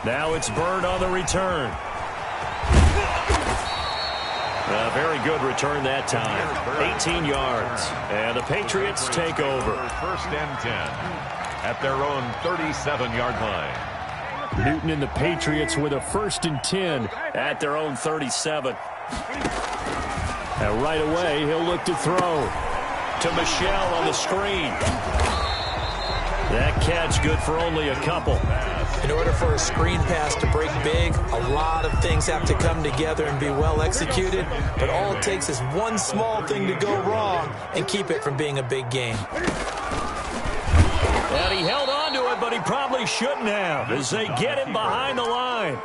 Now it's Bird on the return. A very good return that time. 18 yards. And the Patriots take over. First and 10 at their own 37-yard line. Newton and the Patriots with a 1st and 10 at their own 37. And right away, he'll look to throw to Michel on the screen. That catch good for only a couple. In order for a screen pass to break big, a lot of things have to come together and be well executed. But all it takes is one small thing to go wrong and keep it from being a big game. And he held on to it, but he probably shouldn't have as they get him behind the line.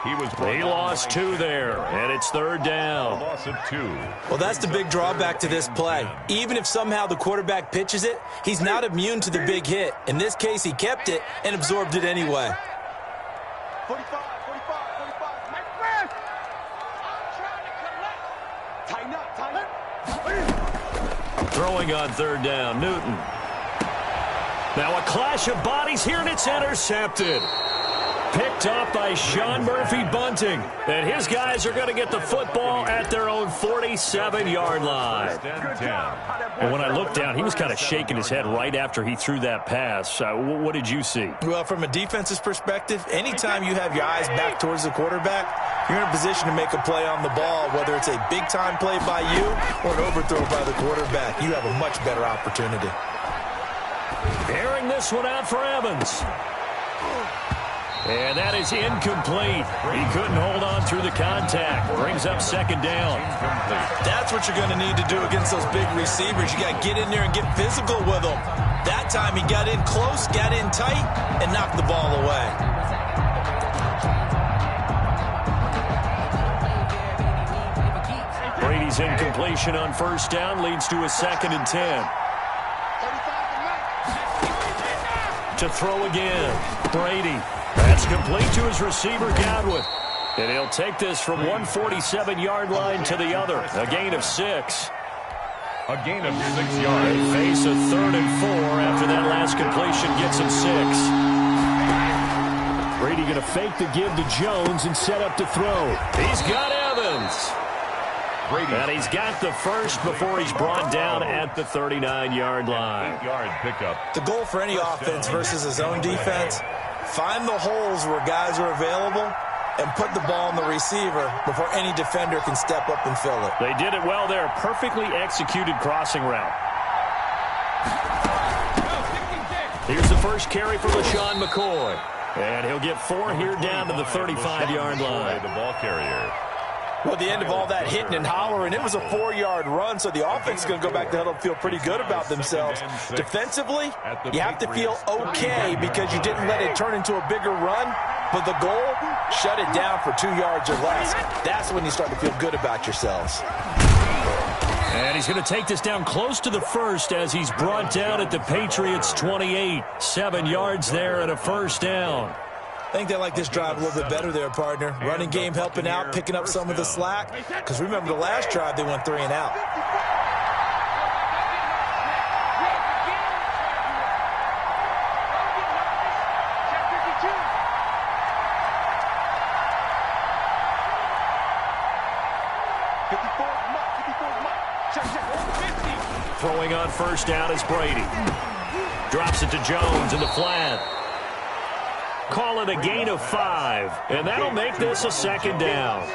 He lost 2 there, and it's 3rd down. Loss of 2. Well, that's the big drawback to this play. Even if somehow the quarterback pitches it, he's not immune to the big hit. In this case, he kept it and absorbed it anyway. 45, 45. My friend! I'm trying to collect. Tighten up. Throwing on 3rd down, Newton. Now a clash of bodies here, and it's intercepted. Picked off by Sean Murphy Bunting. And his guys are going to get the football at their own 47-yard line. And when I looked down, he was kind of shaking his head right after he threw that pass. What did you see? Well, from a defense's perspective, anytime you have your eyes back towards the quarterback, you're in a position to make a play on the ball, whether it's a big-time play by you or an overthrow by the quarterback. You have a much better opportunity. Airing this one out for Evans. And that is incomplete. He couldn't hold on through the contact. Brings up 2nd down. That's what you're going to need to do against those big receivers. You got to get in there and get physical with them. That time he got in close, got in tight, and knocked the ball away. Brady's incompletion on 1st down leads to a 2nd and 10. To throw again. Brady. That's complete to his receiver, Godwin. And he'll take this from 147-yard line to the other. A gain of 6. A gain of 6 yards. They face a 3rd and 4 after that last completion gets him 6. Brady going to fake the give to Jones and set up to throw. He's got Evans. And he's got the first before he's brought down at the 39-yard line. 8-yard pickup. The goal for any offense versus his own defense, find the holes where guys are available and put the ball on the receiver before any defender can step up and fill it. They did it well there. Perfectly executed crossing route. Here's the first carry for LaShawn McCoy. And he'll get 4 here down to the 35-yard line. The ball carrier. Well, at the end of all that hitting and hollering, it was a 4-yard run, so the offense is going to go back to huddle and feel pretty good about themselves. Defensively, you have to feel okay because you didn't let it turn into a bigger run, but the goal, shut it down for 2 yards or less. That's when you start to feel good about yourselves. And he's going to take this down close to the 1st as he's brought down at the Patriots' 28. 7 yards there and a 1st down. I think they like this drive a little bit better there, partner. Running game helping out, picking up some of the slack. Because remember, the last drive, they went 3 and out. Throwing on 1st down is Brady. Drops it to Jones in the flat. Call it a gain of 5, and that'll make this a 2nd down.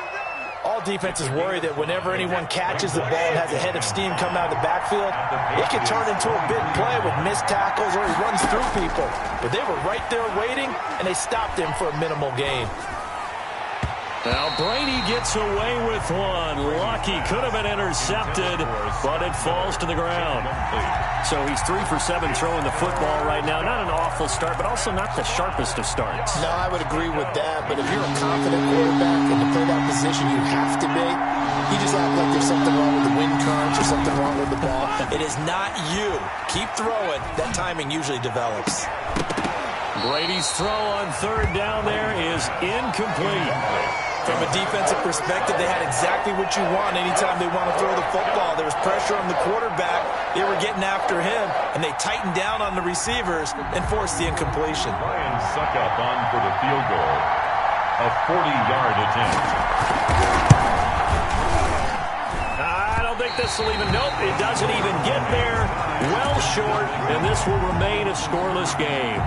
All defenses worry that whenever anyone catches the ball and has a head of steam coming out of the backfield, it can turn into a big play with missed tackles or he runs through people. But they were right there waiting, and they stopped him for a minimal gain. Now Brady gets away with one. Lucky, could have been intercepted, but it falls to the ground. So he's 3 for 7 throwing the football right now. Not an awful start, but also not the sharpest of starts. No, I would agree with that, but if you're a confident quarterback and to play that position you have to be, you just act like there's something wrong with the wind currents or something wrong with the ball. It is not you. Keep throwing. That timing usually develops. Brady's throw on 3rd down there is incomplete. From a defensive perspective, they had exactly what you want anytime they want to throw the football. There was pressure on the quarterback. They were getting after him, and they tightened down on the receivers and forced the incompletion. Ryan Suckup on for the field goal. A 40-yard attempt. I don't think this will even, nope, it doesn't even get there. Well short, and this will remain a scoreless game.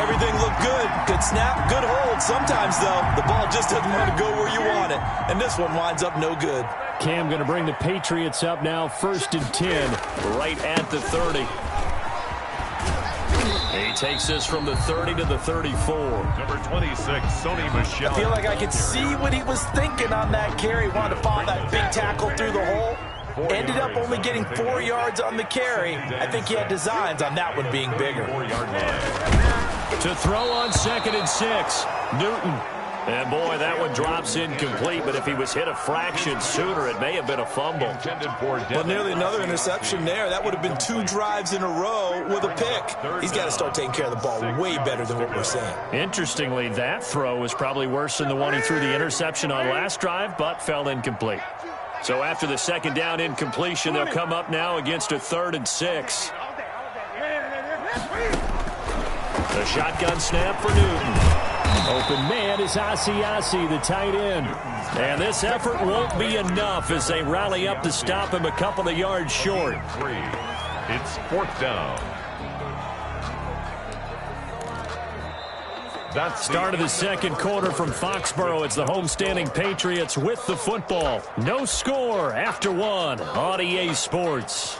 Everything looked good. Good snap, good hold. Sometimes, though, the ball just doesn't want to go where you want it. And this one winds up no good. Cam going to bring the Patriots up now, 1st and 10, right at the 30. He takes this from the 30 to the 34. Number 26, Sony Michel. I feel like I could see what he was thinking on that carry. Wanted to follow that big tackle through the hole. Ended up only getting 4 yards on the carry. I think he had designs on that one being bigger. 4-yard line. To throw on 2nd and 6, Newton. And boy, that one drops incomplete, but if he was hit a fraction sooner, it may have been a fumble. But nearly another interception there. That would have been 2 drives in a row with a pick. He's got to start taking care of the ball way better than what we're seeing. Interestingly, that throw was probably worse than the one he threw the interception on last drive, but fell incomplete. So after the 2nd down incompletion, they'll come up now against a 3rd and 6. The shotgun snap for Newton. Open man is Asiasi, the tight end. And this effort won't be enough as they rally up to stop him a couple of yards short. It's 4th down. That's Start of the 2nd quarter from Foxborough. It's the homestanding Patriots with the football. No score after 1 on EA Sports.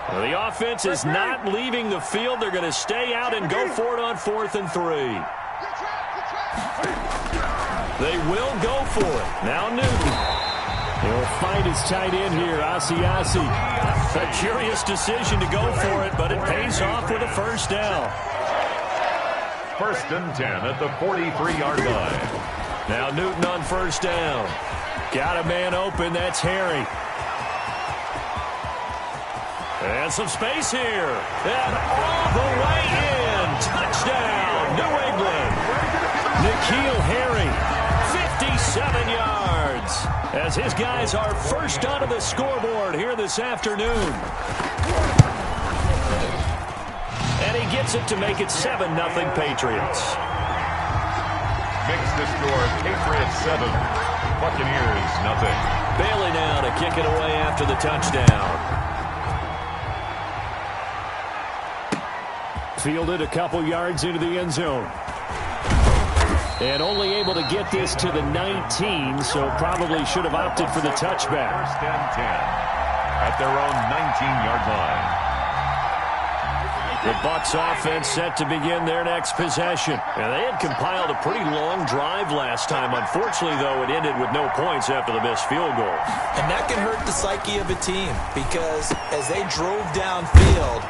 Well, the offense is not leaving the field. They're going to stay out and go for it on 4th and 3. They will go for it. Now Newton. He'll find his tight end here, Asiasi. A curious decision to go for it, but it pays off with a 1st down. 1st and 10 at the 43-yard line. Now Newton on 1st down. Got a man open. That's Harry. And some space here. And all the way in. Touchdown, New England. N'Keal Harry, 57 yards. As his guys are first onto the scoreboard here this afternoon. And he gets it to make it 7-0 Patriots. Makes the score Patriots 7, Buccaneers 0. Bailey now to kick it away after the touchdown. Fielded a couple yards into the end zone. And only able to get this to the 19, so probably should have opted for the touchback. 1st and 10 at their own 19-yard line. The Bucs offense set to begin their next possession. And they had compiled a pretty long drive last time. Unfortunately, though, it ended with no points after the missed field goal. And that can hurt the psyche of a team because as they drove downfield,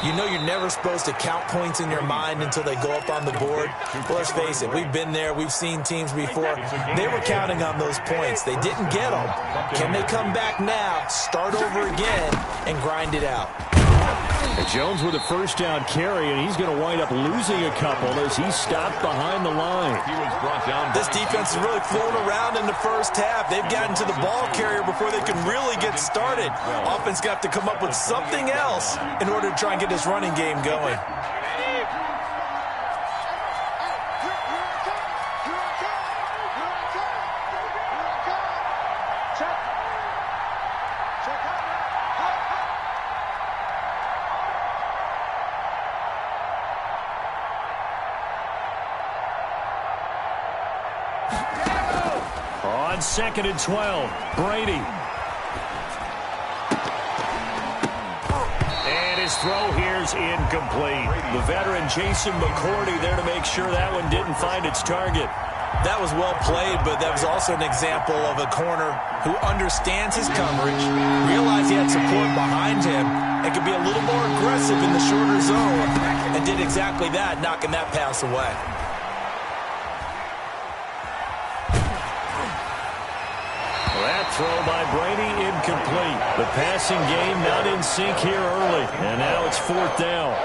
you know you're never supposed to count points in your mind until they go up on the board. Well, let's face it, we've been there. We've seen teams before. They were counting on those points. They didn't get them. Can they come back now, start over again, and grind it out? And Jones with a 1st down carry, and he's going to wind up losing a couple as he's stopped behind the line. He was brought down. This defense has really flown around in the 1st half. They've gotten to the ball carrier before they can really get started. Offense got to come up with something else in order to try and get this running game going. On 2nd and 12, Brady. And his throw here's incomplete. The veteran Jason McCourty there to make sure that one didn't find its target. That was well played, but that was also an example of a corner who understands his coverage, realized he had support behind him, and could be a little more aggressive in the shorter zone, and did exactly that, knocking that pass away. That throw by Brady incomplete. The passing game not in sync here early, and now it's 4th down.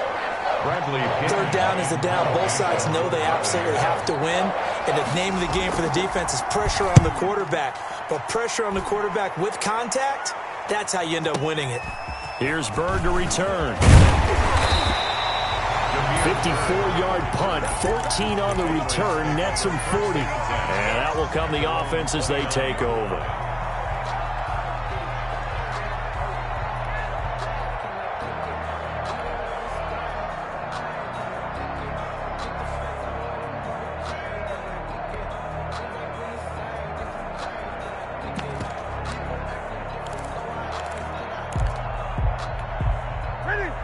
Bradley. 3rd down is the down. Both sides know they absolutely have to win. And the name of the game for the defense is pressure on the quarterback. But pressure on the quarterback with contact, that's how you end up winning it. Here's Bird to return. 54-yard punt, 14 on the return, nets them 40. And out will come the offense as they take over.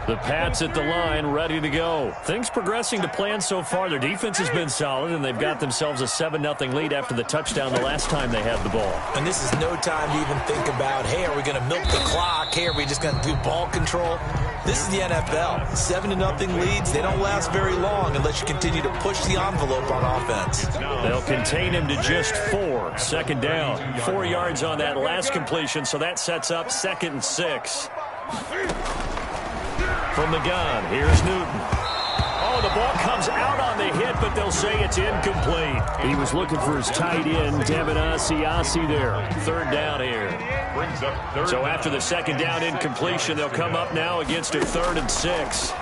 The Pats at the line, ready to go. Things progressing to plan so far. Their defense has been solid, and they've got themselves a 7-0 lead after the touchdown the last time they had the ball. And this is no time to even think about, hey, are we going to milk the clock? Hey, are we just going to do ball control? This is the NFL. 7-0 leads, they don't last very long unless you continue to push the envelope on offense. They'll contain him to just 4. Second down. 4 yards on that last completion, so that sets up 2nd and 6. From the gun, here's Newton. Oh, the ball comes out on the hit, but they'll say it's incomplete. He was looking for his tight end, Devin Asiasi there. 3rd down here. So after the 2nd down incompletion, they'll come up now against a 3rd and 6.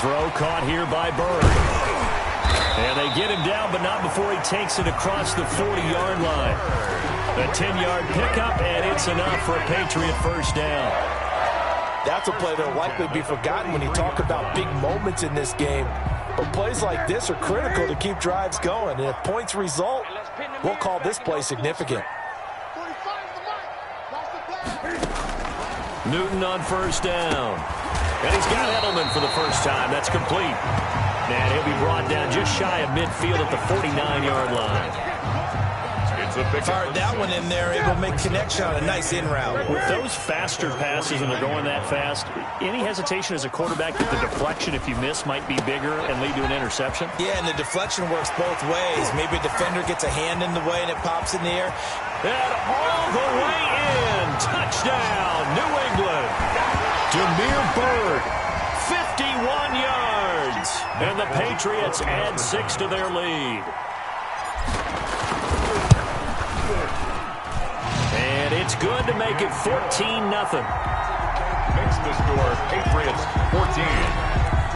Throw caught here by Bird. And they get him down, but not before he takes it across the 40-yard line. A 10-yard pickup, and it's enough for a Patriot 1st down. That's a play that will likely be forgotten when you talk about big moments in this game. But plays like this are critical to keep drives going. And if points result, we'll call this play significant. Newton on 1st down. And he's got Edelman for the first time. That's complete. And he'll be brought down just shy of midfield at the 49-yard line. Fired that one in there, able to make connection on a nice in route. With those faster passes and they're going that fast, any hesitation as a quarterback that the deflection, if you miss, might be bigger and lead to an interception? Yeah, and the deflection works both ways. Maybe a defender gets a hand in the way and it pops in the air. And all the way in. Touchdown, New England. Demir Bird, 51 yards. And the Patriots add 6 to their lead. And it's good to make it 14-0. Makes the score Patriots 14.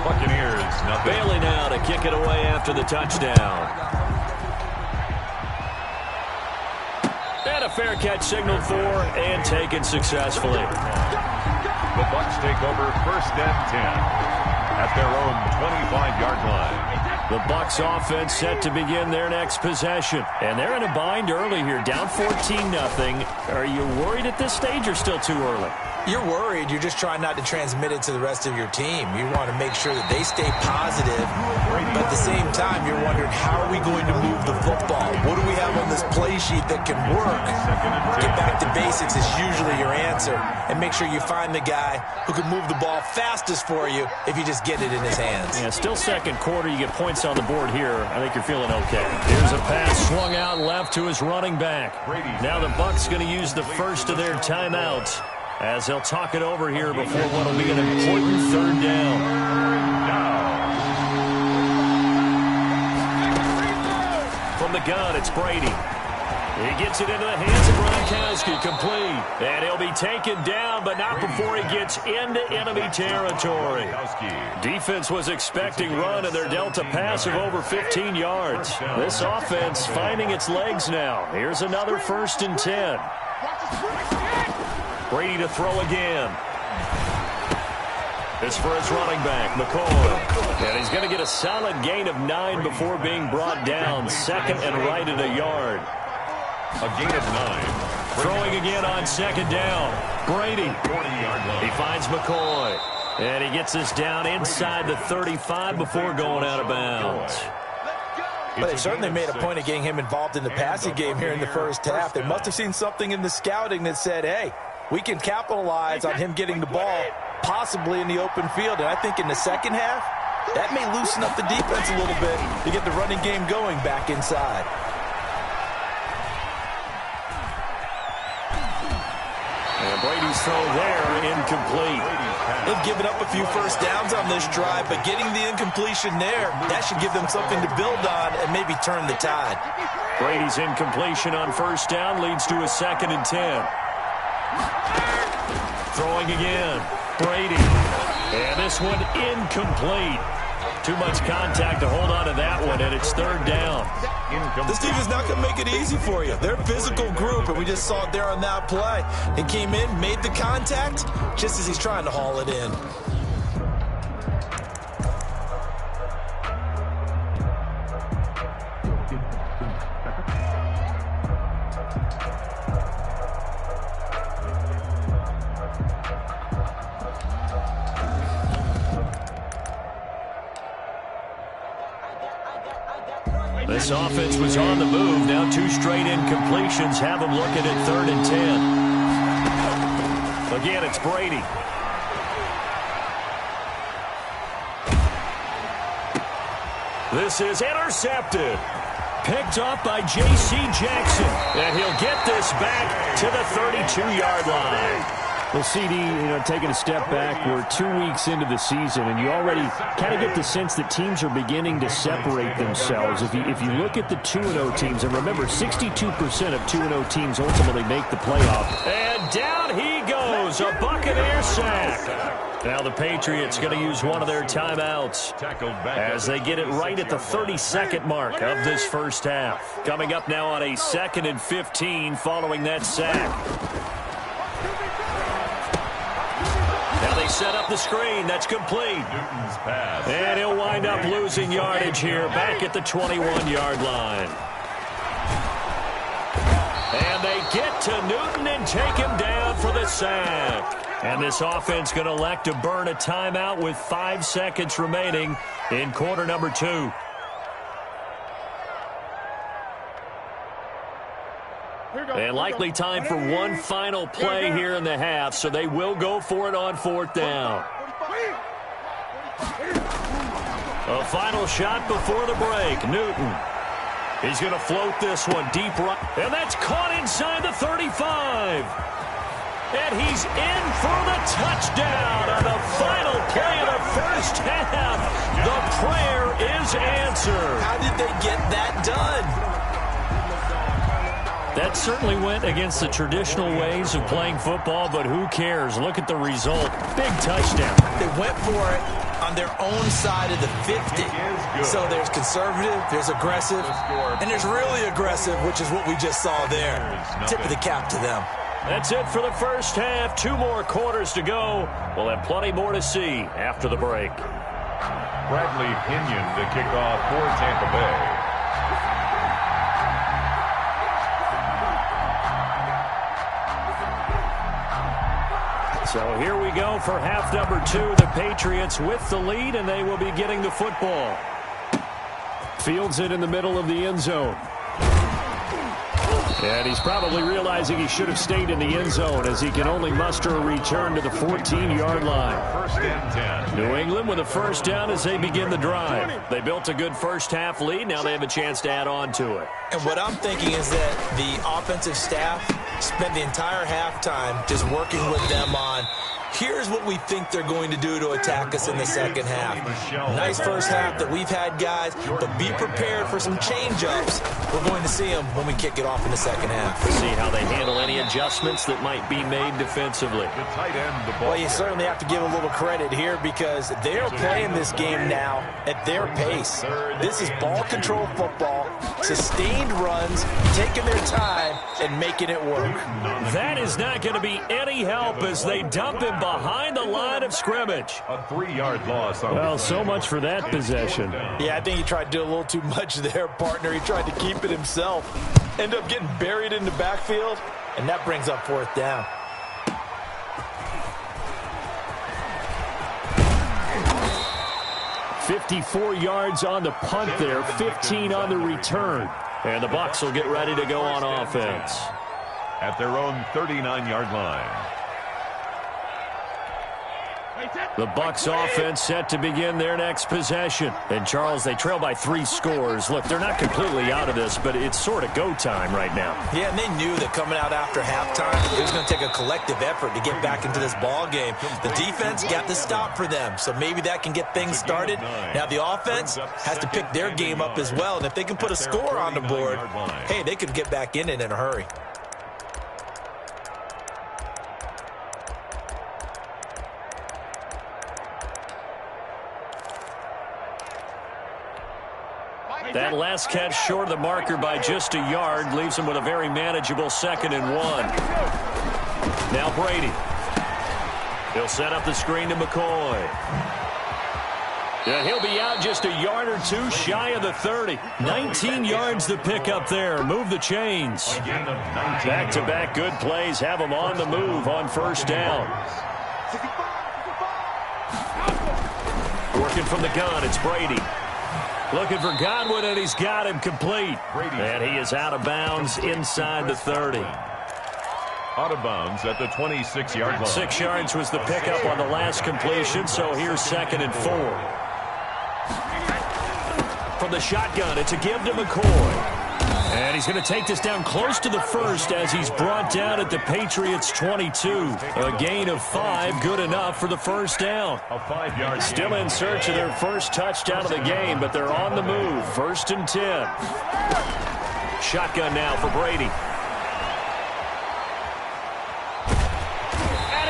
Buccaneers nothing. Bailey now to kick it away after the touchdown. And a fair catch signaled for and taken successfully. The Bucs take over 1st and 10 at their own 25-yard line. The Bucs offense set to begin their next possession. And they're in a bind early here, down 14-0. Are you worried at this stage or still too early? You're worried. You're just trying not to transmit it to the rest of your team. You want to make sure that they stay positive. But at the same time, you're wondering, how are we going to move the football? What do we have on this play sheet that can work? Get back to basics is usually your answer. And make sure you find the guy who can move the ball fastest for you if you just get it in his hands. Yeah, still 2nd quarter. You get points on the board here. I think you're feeling okay. Here's a pass swung out left to his running back. Now the Bucs going to use the first of their timeouts as they'll talk it over here before what will be an important 3rd down. From the gun, it's Brady. He gets it into the hands of Gronkowski, complete. And he'll be taken down, but not before he gets into enemy territory. Defense was expecting run, and they're dealt a pass of over 15 yards. This offense finding its legs now. Here's another 1st and 10. Brady to throw again. It's for his running back, McCoy. And he's going to get a solid gain of 9 before being brought down. 2nd and right at a yard. A gain of 9. Throwing again on 2nd down. Brady. 40-yard line. He finds McCoy. And he gets this down inside the 35 before going out of bounds. But they certainly made a point of getting him involved in the passing game here in the 1st half. They must have seen something in the scouting that said, hey, we can capitalize on him getting the ball possibly in the open field. And I think in the 2nd half, that may loosen up the defense a little bit to get the running game going back inside. And Brady's throw there, incomplete. They've given up a few 1st downs on this drive, but getting the incompletion there, that should give them something to build on and maybe turn the tide. Brady's incompletion on 1st down leads to a 2nd and 10. Throwing again. Brady. And this one incomplete. Too much contact to hold on to that one, and it's third down. This defense is not going to make it easy for you. They're a physical group, and we just saw it there on that play. He came in, made the contact, just as he's trying to haul it in. This offense was on the move. Now 2 straight incompletions have them looking at 3rd and 10. Again, it's Brady. This is intercepted. Picked off by J.C. Jackson. And he'll get this back to the 32-yard line. Well, CD, taking a step back, we're 2 weeks into the season, and you already kind of get the sense that teams are beginning to separate themselves. If you look at the 2-0 teams, and remember, 62% of 2-0 teams ultimately make the playoff. And down he goes, a Buccaneer sack. Now the Patriots going to use one of their timeouts as they get it right at the 32nd mark of this first half. Coming up now on a 2nd and 15 following that sack. Now they set up the screen. That's complete. And he'll wind up losing yardage here back at the 21-yard line. And they get to Newton and take him down for the sack. And this offense going to elect to burn a timeout with 5 seconds remaining in quarter number 2. And likely time for one final play here in the half, so they will go for it on 4th down. A final shot before the break. Newton. He's going to float this one deep right. And that's caught inside the 35. And he's in for the touchdown on the final play of the first half. The prayer is answered. How did they get that done? That certainly went against the traditional ways of playing football, but who cares? Look at the result. Big touchdown. They went for it on their own side of the 50. So there's conservative, there's aggressive, and there's really aggressive, which is what we just saw there. Tip of the cap to them. That's it for the first half. 2 more quarters to go. We'll have plenty more to see after the break. Bradley Pinion to kick off for Tampa Bay. So here we go for half number 2. The Patriots with the lead, and they will be getting the football. Fields it in the middle of the end zone. And he's probably realizing he should have stayed in the end zone as he can only muster a return to the 14-yard line. 1st and 10. New England with a first down as they begin the drive. They built a good first half lead. Now they have a chance to add on to it. And what I'm thinking is that the offensive staff spent the entire halftime just working with them on, here's what we think they're going to do to attack us in the second half. Nice first half that we've had, guys, but be prepared for some change-ups. We're going to see them when we kick it off in the second half. See how they handle any adjustments that might be made defensively. The tight end, the ball. Well, you certainly have to give a little credit here because they are playing this game now at their pace. This is ball control football, sustained runs, taking their time, and making it work. That is not going to be any help as they dump him behind the line of scrimmage. A 3-yard loss. Well, so much for that possession. Yeah, I think he tried to do a little too much there, partner. He tried to keep it himself. End up getting buried in the backfield, and that brings up 4th down. $54 yards on the punt there, 15 on the return. And the Bucs will get ready to go on offense. At their own 39-yard line. The Bucs offense set to begin their next possession. And, Charles, they trail by 3 scores. Look, they're not completely out of this, but it's sort of go time right now. Yeah, and they knew that coming out after halftime, it was going to take a collective effort to get back into this ball game. The defense got the stop for them, so maybe that can get things started. Now the offense has to pick their game up as well, and if they can put a score on the board, hey, they could get back in it in a hurry. That last catch short of the marker by just a yard leaves him with a very manageable 2nd and 1. Now Brady. He'll set up the screen to McCoy. Yeah, he'll be out just a yard or two shy of the 30. 19 yards to pick up there. Move the chains. Back-to-back good plays have them on the move on 1st down. Working from the gun, it's Brady. Looking for Godwin, and he's got him complete. And he is out of bounds inside the 30. Out of bounds at the 26-yard line. 6 yards was the pickup on the last completion, so here's 2nd and 4. From the shotgun, it's a give to McCoy. And he's going to take this down close to the 1st as he's brought down at the Patriots' 22. A gain of 5, good enough for the 1st down. A 5-yard. Still in search of their first touchdown of the game, but they're on the move. 1st and 10. Shotgun now for Brady.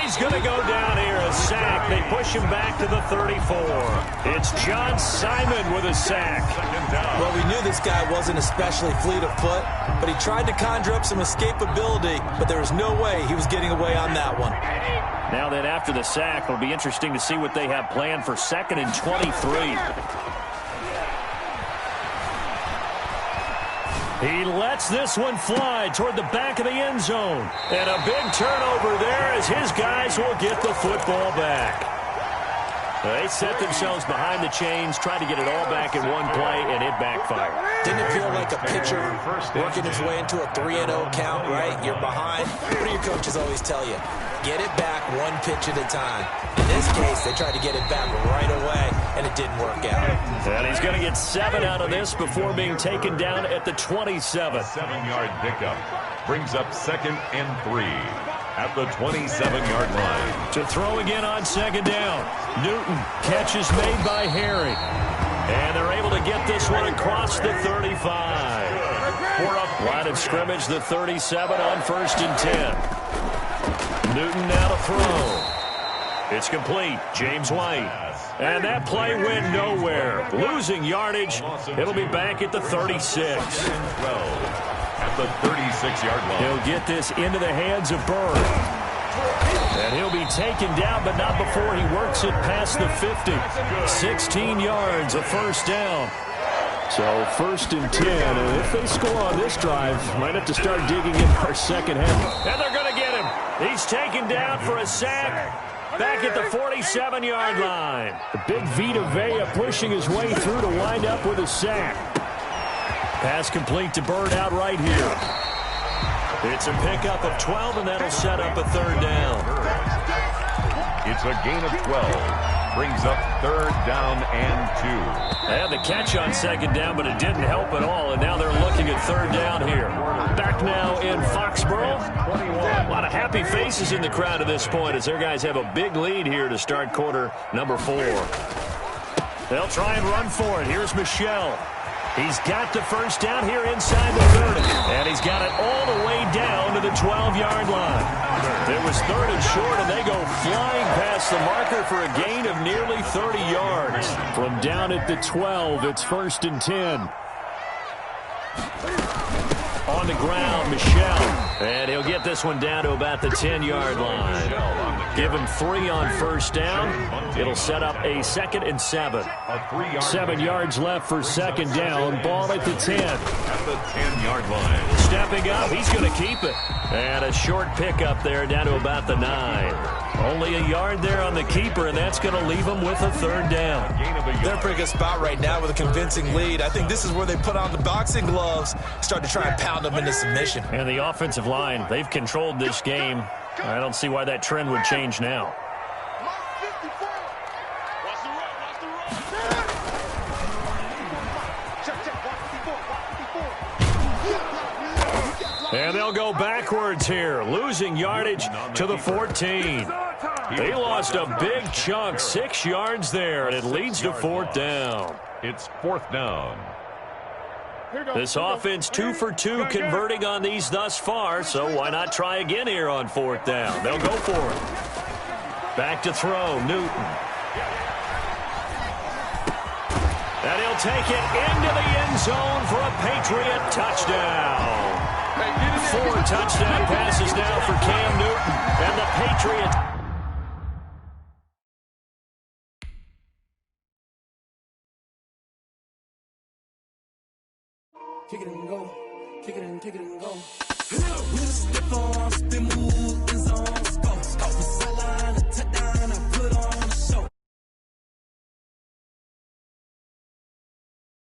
He's going to go down here, a sack. They push him back to the 34. It's John Simon with a sack. Well, we knew this guy wasn't especially fleet of foot, but he tried to conjure up some escapability, but there was no way he was getting away on that one. Now then, after the sack, it'll be interesting to see what they have planned for 2nd and 23. He lets this one fly toward the back of the end zone. And a big turnover there as his guys will get the football back. They set themselves behind the chains, tried to get it all back in one play, and it backfired. Didn't it feel like a pitcher working his way into a 3-0 count, right? You're behind. What do your coaches always tell you? Get it back one pitch at a time. In this case, they tried to get it back right away, and it didn't work out. And he's going to get 7 out of this before being taken down at the 27. 7-yard pickup brings up 2nd and 3 at the 27-yard line. To throw again on 2nd down. Newton, catch is made by Harry. And they're able to get this one across the 35. Line of scrimmage, the 37 on 1st and 10. Newton now to throw. It's complete. James White. And that play went nowhere. Losing yardage. It'll be back at the 36. At the 36-yard line. He'll get this into the hands of Bird. And he'll be taken down, but not before he works it past the 50. 16 yards, a 1st down. So 1st and 10, and if they score on this drive, might have to start digging in our second half. And they're going to get him. He's taken down for a sack back at the 47-yard line. The big Vita Vea pushing his way through to wind up with a sack. Pass complete to Bird out right here. It's a pickup of 12, and that'll set up a 3rd down. It's a gain of 12. Brings up 3rd down and 2. They had the catch on 2nd down, but it didn't help at all, and now they're looking at 3rd down here. Back now in Foxborough. A lot of happy faces in the crowd at this point as their guys have a big lead here to start quarter number 4. They'll try and run for it. Here's Michelle. He's got the 1st down here inside the 30, and he's got it all the way down to the 12-yard line. It was 3rd and short, and they go flying past the marker for a gain of nearly 30 yards. From down at the 12, it's 1st and 10. On the ground, Michelle. And he'll get this one down to about the 10-yard line. Give him 3 on 1st down. It'll set up a 2nd and 7. 7 yards left for 2nd down. Ball at the 10. At the 10-yard line. Stepping up, he's going to keep it. And a short pickup there down to about the 9. Only a yard there on the keeper, and that's going to leave him with a 3rd down. They're in a pretty good spot right now with a convincing lead. I think this is where they put on the boxing gloves, start to try and pound them into submission. And the offensive line, they've controlled this game. I don't see why that trend would change now. And they'll go backwards here, losing yardage to the 14. They lost a big chunk, 6 yards there, and it leads to 4th down. It's 4th down. This offense 2 for 2 converting on these thus far, so why not try again here on 4th down? They'll go for it. Back to throw, Newton. And he'll take it into the end zone for a Patriot touchdown. 4 touchdown passes now for Cam Newton. And the Patriots. Kick it and go. Kick it and go.